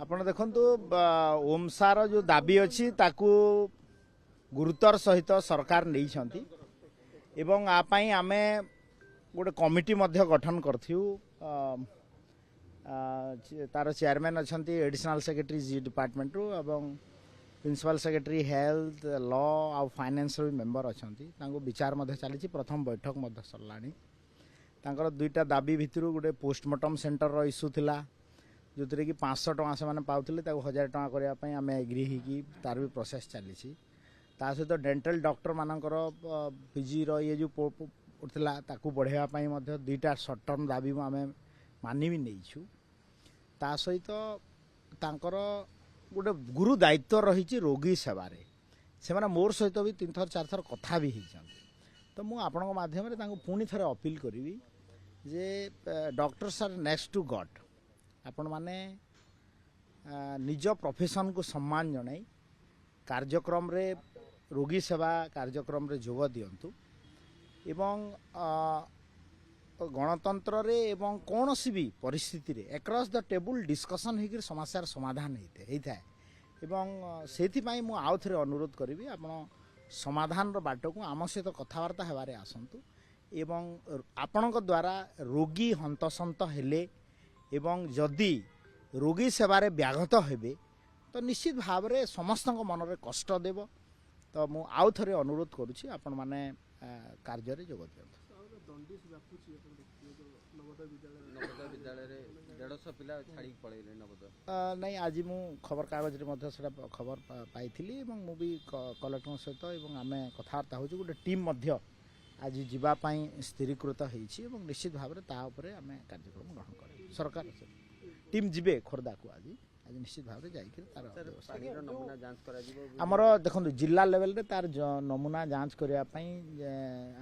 ଆପଣ ଦେଖନ୍ତୁ ଓମସାର जो ଦାବି ଅଛି ତାକୁ ଗୁରୁତର ସହିତ ସରକାର ନେଇଛନ୍ତି ଏବଂ ଆ ପାଇଁ ଆମେ ଗୋଟେ କମିଟି ମଧ୍ୟ ଗଠନ କରିଥିଲୁ तार चेयरमैन अच्छा एडिशनल सेक्रेटरी जी डिपार्टमेंट रु एवं प्रिंसिपल सेक्रेटरी हेल्थ लॉ आउ फाइनेंस भी मेंबर अच्छा विचार चली प्रथम बैठक सरला दुईटा दाबी भितर गोटे पोस्टमार्टम सेंटर इश्यू थिला जो थी कि 500 टका से पाते 1000 टका करने आम एग्री होगी तार भी प्रोसेस चली सहित डेंटल डॉक्टर मानकर पीजी ये जो उठला बढ़ावाई दुईटा सर्ट टर्म दाबी आम मानि भी नहीं ता सहित तांकर गोटे गुरु दायित्व रही रोगी सेवारे से मोर सहित भी 3 थर 4 थर कथा भी होती तो मुझे आपण माध्यम पुणी थे अपील करी जे doctors are next to God आपण माने निज प्रोफेशन को सम्मान जनाई कार्यक्रम रे रोगी सेवा कार्यक्रम रे जोग दियंतु एवं गणतंत्र रे एवं कौन सी भी परिस्थिति रे अक्रॉस द टेबल डिस्कशन होकर समस्यार समाधान होता है एवं से मु आउ थे अनुरोध करी आपण समाधान बाट को आम सहित कथबार्ता हेबारे आसतु एवं आपण द्वारा रोगी हंतसंत हेले एवं जदि रोगी सेवारे व्याघत हेबे तो निश्चित भाव में समस्त मन में कष्ट देव तो मु आउ थे अनुरोध करुँची आपण माने कार्य रे जोग दियंतु नहीं आज मु खबर कागज खबर पाई मुझे कलेक्टर सहित आम कथबार्ता हो गोटे टीम आज जीवाई स्थिरीकृत होती निश्चित भाव में ताऊपर आम कार्यक्रम ग्रहण कर सरकार टीम जीवे खोर्धा को आज आज निश्चित भाव में आमर देखो जिला लेवल रे तार नमूना जांच करने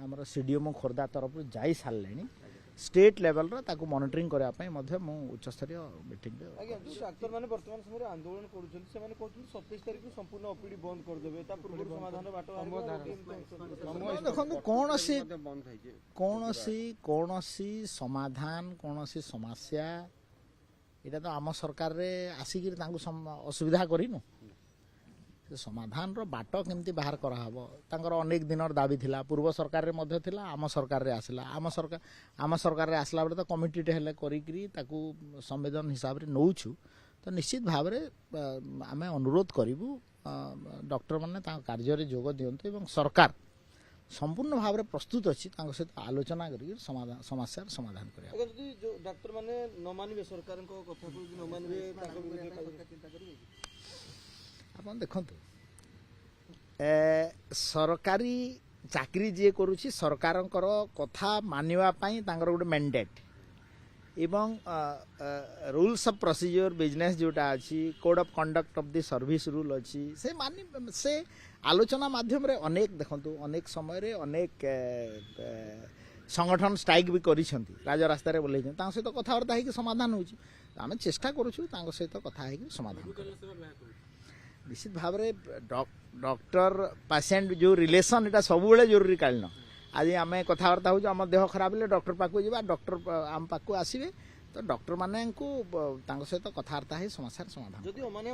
आमर सीडीएमओ खोर्धा तरफ जा सारे स्टेट लेवल ताकू मॉनिटरिंग करने उच्च स्तरीय मीटिंग डाक्तर माने वर्तमान समय आंदोलन करूछन से माने कहथुन 27 तारिख को संपूर्ण ओपीडी बंद कर देबे ता पूर्व समाधान बाट देखो कौन सी समाधान कौन सी समस्या इटा तो आम सरकार रे आसिक असुविधा करूँ समाधान रो बाट केमती बाहर कराहब तांकर अनेक दिन दाबी थिला पूर्व सरकार रे मध्य थिला आम सरकार रे आसला आम सरकार रे आसला बेले तो कमिटी हेले करी ताकू संवेदन हिसाब रे नौछु तो निश्चित भाव में आम अनुरोध करूँ डॉक्टर माने कार्य रे जोग दियंतु एवं सरकार संपूर्ण भाव में प्रस्तुत अच्छी सहित आलोचना कर समस्या समाधान कर डॉक्टर माने न मानिबे सरकार को कथा को न मानिबे आपन देखंतु सरकारी चाकरी जे करूची सरकारंकर कथा मानिबा पई तांकर गोटे मैंडेट एवं रूल्स ऑफ प्रोसीजर बिजनेस जोटा अच्छी code of conduct of the service rule अच्छी से आलोचना माध्यम रे अनेक देखंतु अनेक समय रे अनेक संगठन स्ट्राइक भी करिसेंती राज रास्ता रे बोले तां सहित कथावार्ता है समाधान होची आमे चेष्टा करूछु तां सहित कथा है समाधान निश्चित भाव में डॉक्टर पेशेंट जो रिलेशन इटा सब बेले जरूरी कालीन आज आम कथबार्ता हो देह खराब है डॉक्टर पाक जा डॉक्टर आम पाक आसवे तो डॉक्टर माने सहित कथबार्ता है समस्या समाधान।